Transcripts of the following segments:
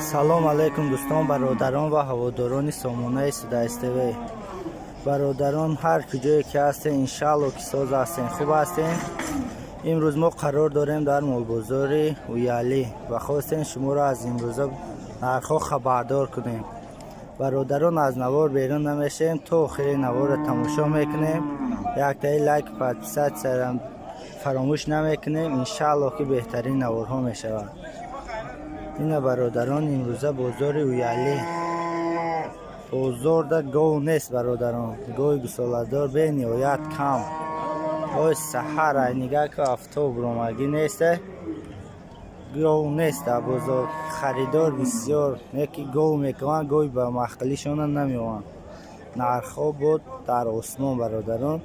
سلام علیکم دوستان، برادران و هواداران سامانه صدای استوی. برادران هر کجایی که هستین انشالله که ساز هستین، خوب هستین. امروز ما قرار داریم در مال بازار ویالی و خواستیم شما را از امروز نرخ خبردار کنیم. برادران از نوار بیرون نمیشیم تا آخر نوار را تماشا میکنیم. یک تای لایک پادپیسات سرم فراموش نمیکنیم. انشالله که بهترین نوارها میشود. این برادران امروزه بازار ویالی، بازار در گو نیست برادران، گوی گسالدار به نهایت کم. گوی سحر نگاه که آفتاب رومگی نیست، گو نیست در بازار. خریدار بسیار یکی گو میکنن، گوی به مخلیشان نمیوان. نرخا بود در آسمان برادران.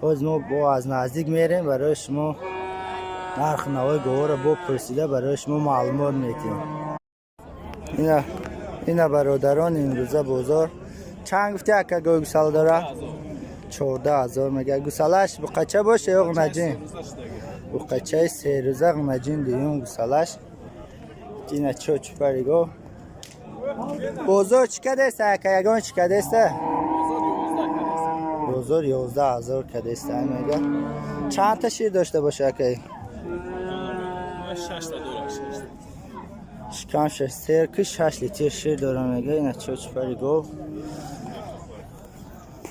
باز ما با از نزدیک میریم برای شما نرخ نوای گوها را بپرسیده برای شما معلومات میتیم. اینا برادران امروزه بازار چند گفتی اکا گوی گسل داره؟ 14,000 میگه. گسلش بقچه باشه یا غنجین؟ بقچه 3 روزه غنجین دیون گسلش. اینا چوچ پریگو بازار چی کده است اکا؟ یگان چی کده است؟ بازار 11,000 کده است میگه. چند تا شیر داشته باشه اکا؟ 6 تا داره. شکم 6 لیتر شیر داره میگه. اینا چوچ پریگو.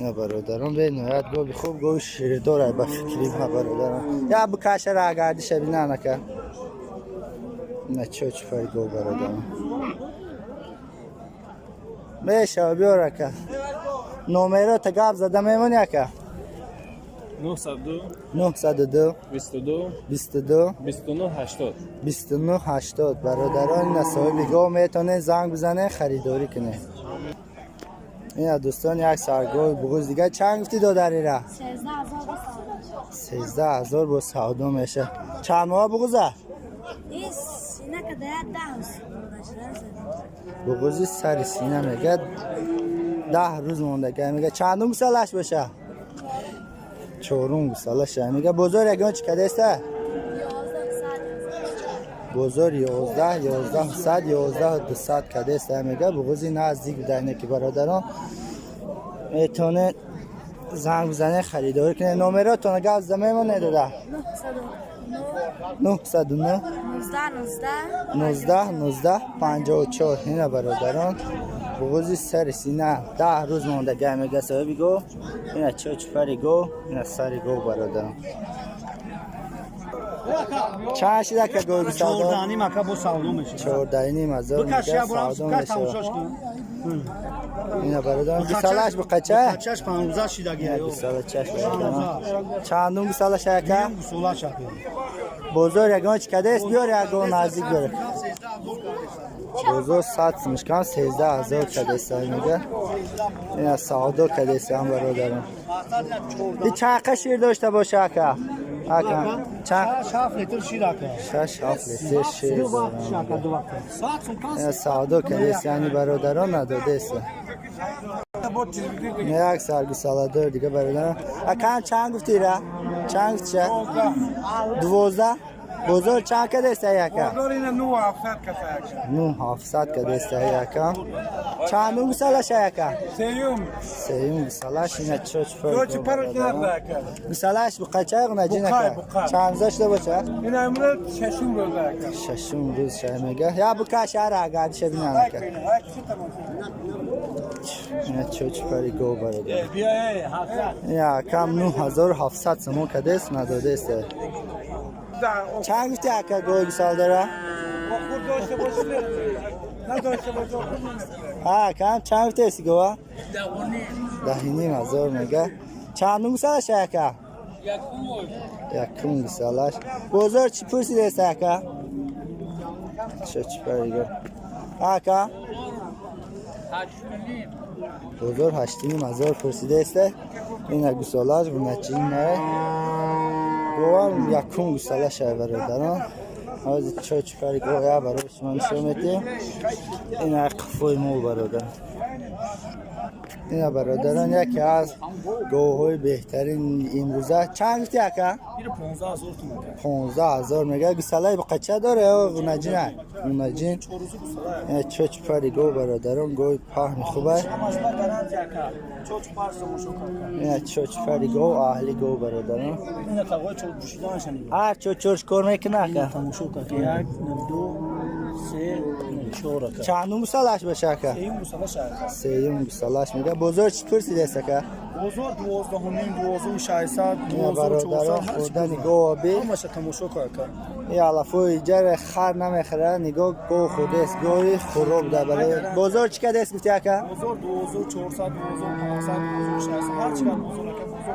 نه برادران به نهایت گوی خوب گوی شیر داره با فکری ما برادران. یا بکشه را گردی شبینه نکه. نه چوچ پریگو برادران میشه بیاره که نومره تا گاب زده میمونی که 902 22 29 80 برادران این صاحب گاو میتونه زنگ بزنه خریداری کنه. این دوستان یک سرگوی بغوز دیگه چند گفتی دادری را؟ 13,000 با سودا میشه. چند ماه بغوزه؟ بغوزی سر سینه میگه 10 روز مونده میگه. چندم سالش باشه؟ 4 سالش میگه. بازار یگان چی کده است؟ بازار 11 100 11 200 کده است میگه. بغوزی نزدیک بدنه که برادران میتونه زنگ بزنه خریداری کنه. نمراتون گاز زمین داده 909 19 54. این برادران بغوزی سر سینه 10 روز مونده گه میگه صاحبی گو. این چوچ پری گو. این سری گو برادران. چند شده که گوی سودا؟ 14 مکه با سودا میشه. 14,500 میگه سودا میشه. اینا برادران گسالش بقچه؟ بقچهش 15 شیدگیه. گسالش برادران چندون گسالش که؟ گسالش که بازار یگان چی کده است؟ بیار یگان نزدیک بره. بازار 100 مشکان 13,000 کده است میگه. این سودا کده است هم برادران. این چند شیر داشته باشه که؟ چند 7 لیتر شیر اکه. 7 لیتر شیر. این سودا کده است یعنی برادران نداده است. نه یک سرگسالدار دیگه برادران. اکم چند گفتی را؟ چند گفتی؟ 12. بازار چند کده است یکم؟ بازار اینه 9,700 کده. 9,700 کده است یکم. چند اون سالش یکم؟ سیوم سالش اینه چوچ فرق داره. سالش بقچه غنجینه که چند داشته باشه؟ این امروز 6 روزه. 6 روز شه میگه. یا بکشه را گردش ببینم که این چوچ فرق گو برادر. یا کم 9,700 سمو کده است نداده است. چند گفتی اکا گوی سال داره؟ خود داشته باشه نداشته باشه. ها کم چند گفتی اسی گوه؟ 10,500 میگه. چند سالش اکا؟ یکم سالش. بازار چی پرسیده است اکا؟ چی پریگه اکا؟ بازار 8,500 پرسیده است. این اگه سالش بنچین نه گوام یکم گساله شای برادران. از چوچ کاری گویا برای شما نشون میدیم. این قفوی مول برادران. اینا برادران یکی از گوهای بهترین امروزه. چند گفتی اکا؟ 15,000 میگه. گسلای بقچه داره یا غنجینه؟ غنجین چوچ پری گو برادران گوی پهن خوبه. اینا چوچ پری گو اهلی گو برادران. هر چوچ کار میکنه اکا؟ چندم سالش بشه اکا؟ سیوم گسلاش میگه. بزرگ چی پرسی دست اکا؟ بزرگ 12,600 برادران خوردن گو آبی همش تماشا کن. یا علفوی جر خر نمیخره نگاه گو خود است گوی خروب ده برای بزرگ چی که دست گفتی اکا؟ بزرگ 12,400 12,500 12,600 هر چی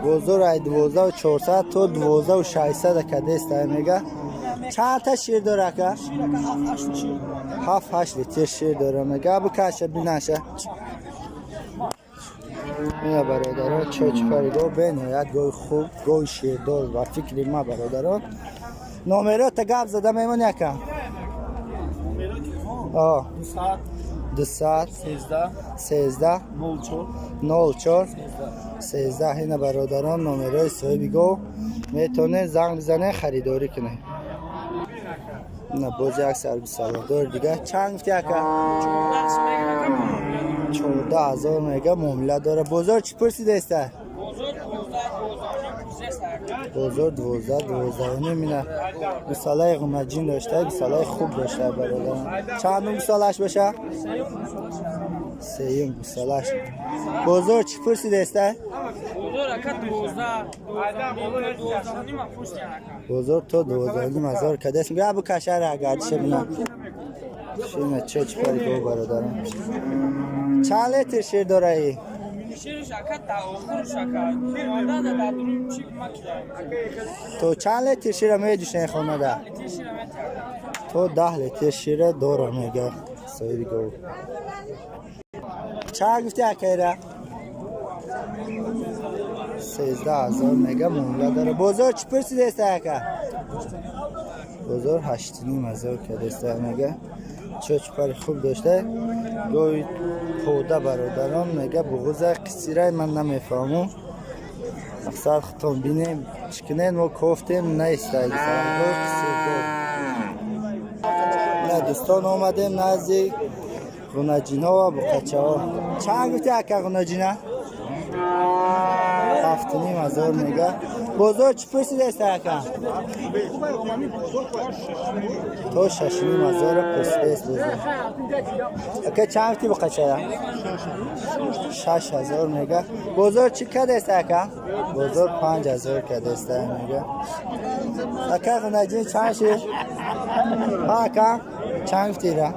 بزرگ 12,400 تو 12,600 که دست میگه. چند تا شیر داره اکا؟ 7-8 لیتر شیر داره میگه. بکشه بینشه اینا برادران چوچ فرگو بنیاد گوی خوب گوی شیردار و فکری ما برادران. نمرات گپ زده میمونی اکا؟ 200 13 04 13. اینا برادران نمرای صاحبی گو میتونه زنگ بزنه خریداری کنه. اینا باز یک سر سالدار دیگه. چند گفتی اکا؟ 14,000 میگه. معامله داره. بزرگ چی پرسیده است؟ بزرگ 12 نمیونه. مثالای غمجین داشته مثالای خوب داشته برادران. چند مثالش بشه؟ سیوم مثالش. بزرگ چی پرسیده است؟ بزرگ تو 12,500 کده است. میگه ابو کشر اگرچه بینم شیمه چه چی پاری که برادران. چند لیتر شیر داره ای؟ تو چند لیتر شیر میدوشن خونه ده؟ تو 10 لیتر شیر داره میگه صاحبی گو. چند گفتی اکیره؟ 13,000 میگه. معامله داره. بزرگ چی پرسیده است اکا؟ بزرگ 8,500 که دسته میگه. چوچ پر خوب داشته گوی پوده برادران میگه. بغوز قصیره من نمیفهمم اکثر خطان بینیم چکنین و کفتیم نیسته اگه سرگاه قصیر دار. نه دوستان آمدیم نزدیک غنجینه و بقچه ها. چند گفتی اکا غنجینه؟ 7,500 میگه. بزرگ چی پرسیده است اکا؟ تو 6,500 پرسیده است بزرگ. اکا چند گفتی بقچه؟ 6,000 میگه. بزرگ چی کده است اکا؟ بزرگ 5,000 کده است میگه. اکا غنجین چند شیر؟ اکا چند گفتی را؟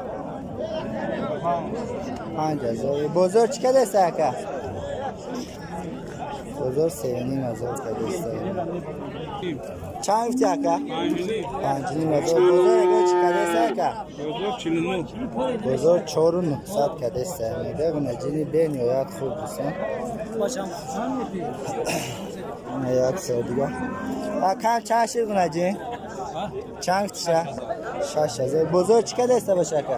5,000. بزرگ چی کده است اکا؟ بزرگ 3,500 کده است. چند گفتی اکا؟ 5,500. بزرگ اگه چی کده است اکا؟ بزرگ 4,900 کده است میگه. غنجینی بین یاد خوب دوستان یک سر دیگه. اکا چند شیر غنجین؟ چند گفتی شه؟ 6,000. بزرگ چی کده است باشه اکا؟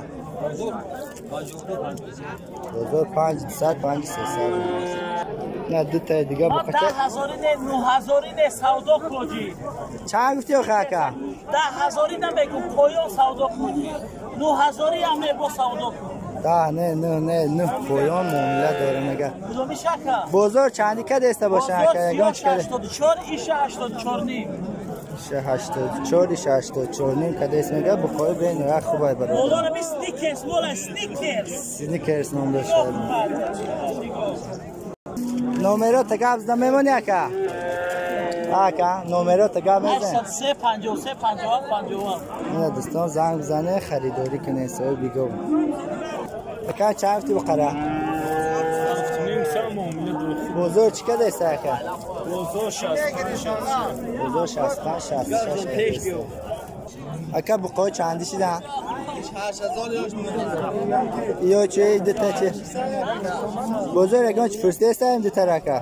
بزرگ 5,200 5,300. نه دو تا دیگه بکشه. 10,000 نه 9,000 نه سودا کنی. چند گفتی آخه اکا؟ 10,000 نمیگم پایان سودا کنی. 9,000 هم با سودا کن. نه پایان معامله داره میگه. کدوم میشه اکا؟ بزرگ چندی کده است باشه اکا؟ یگان چی کده؟ 84 ایش 84 نیم. 84 84 نیم کده است میگه. بخوای بین یک خوبه برای مولا می سنیکرز مولا سنیکرز. سنیکرز نام داشته. نمرات گپ زدم میمونی اکا؟ اکا نمرات گپ میزن. 83 53 57 51. نه دوستان زنگ بزنه خریداری کنه صاحب بیگو. اکا چند گفتی بقره؟ بزرگ چی کده است اکا؟ بزرگ 65 66. اکا بقای چندی شدن؟ 8,000 یا چه دیتا چه؟ بزرگ اگه چه فرسته استایم دیتا رکا؟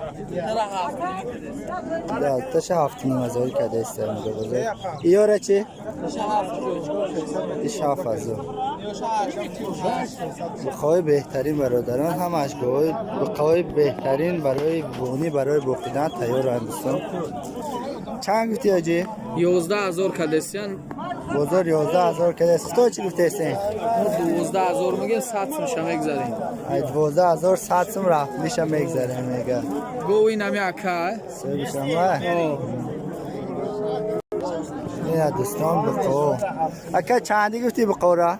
تاش 7,500 کده استایم بزرگ. یا را چه؟ 7,000. بقای بهترین برادران همش بقای بهترین برای بونی برای بخیدن تیار هستند. چند گفتی آجی؟ 11000 کدسیان بازار 11000 کدست. تو چی گفتی هستین؟ 12000 میگه 100 میشه میگذاریم. 12100 سم رفت میشه میگذره میگه. گوی نمی اکا سه بیشم این دوستان بقا اکا چندی گفتی بقا را؟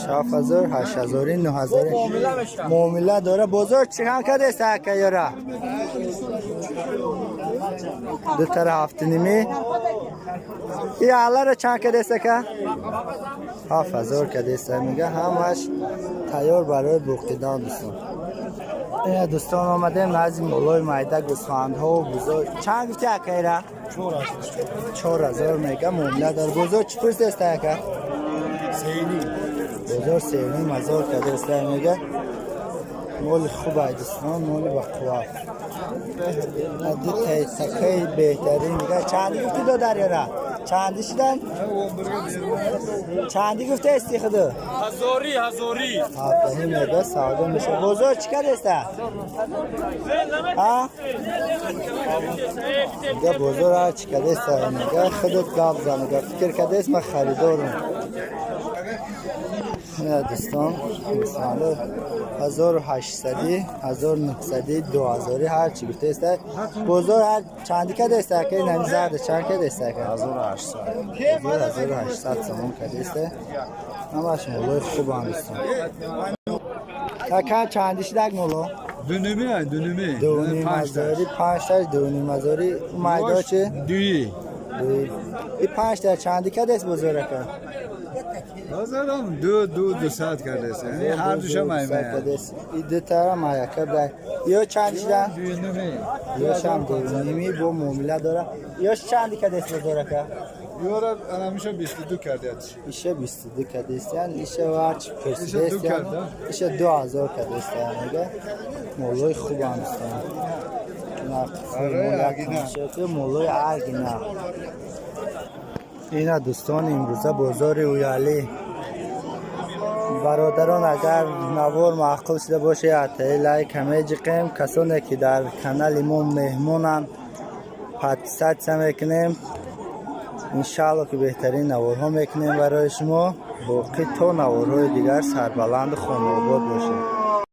7000 8000 9000 معامله داره. بزرگ چند کده است اکا یارا؟ دو تر هفت نیمی این علا را چند کده است اکا؟ 7000 کده است میگه همش تیار برای بخیدن دوستان. این دوستان آمدیم نزد مولای مایده گوسفندها و بزرگ. چند گفتی اکا را؟ 4000 میگه معامله داره. بزرگ چی پرس است اکا؟ بزرگ 3000 کده است میگه. مول خوبه دوستان، مول بقوا دو تکه بهترین میگه. چندی گفتی دو دریا را؟ چندی شدن؟ چندی گفته استی خودو؟ هزاری هفته میگه ساده میشه. بزرگ چی کده است؟ ها؟ میگه بزرگ هر چی کده است میگه خودت گاب زن میگه فکر کده است من خریدارم. دوستان مثلا 1800 1900 2000 هر چی گفته است. بزرگ هر چندی کده است که نمی زرد چند کده است که 1800 سوم کده است. همش مولای خوب هم دوستان. تا چندیش دک مولا؟ دونیم هزاری 5 تا دونیم هزاری مایدا چه؟ دوی این 5 تا چندی کده است بزرگ که؟ بازارم دو ساعت کرده است. هر دوش هم این دو تا مایا کرده. یا چند شدن؟ یا شام دونیمی با معامله داره. یا چندی کده است بزرگ که؟ یورا انا میشه 22 کرده است. ایشه 22 کده است. یعنی ایشه واچ پرسیده است. ایشه 2000 کده است میگه. مولای خوب است. مولای ارگینا. اینا دوستان امروزه بازار اویالی برادران اگر نوار معقول شده باشه حتی لایک همه جقیم کسانی که در کانال ما مهمونن پادسات میکنیم انشالله که بهترین نوارها میکنیم برای شما باقی تو نوارهای دیگر سربلند خانوادگی باشه.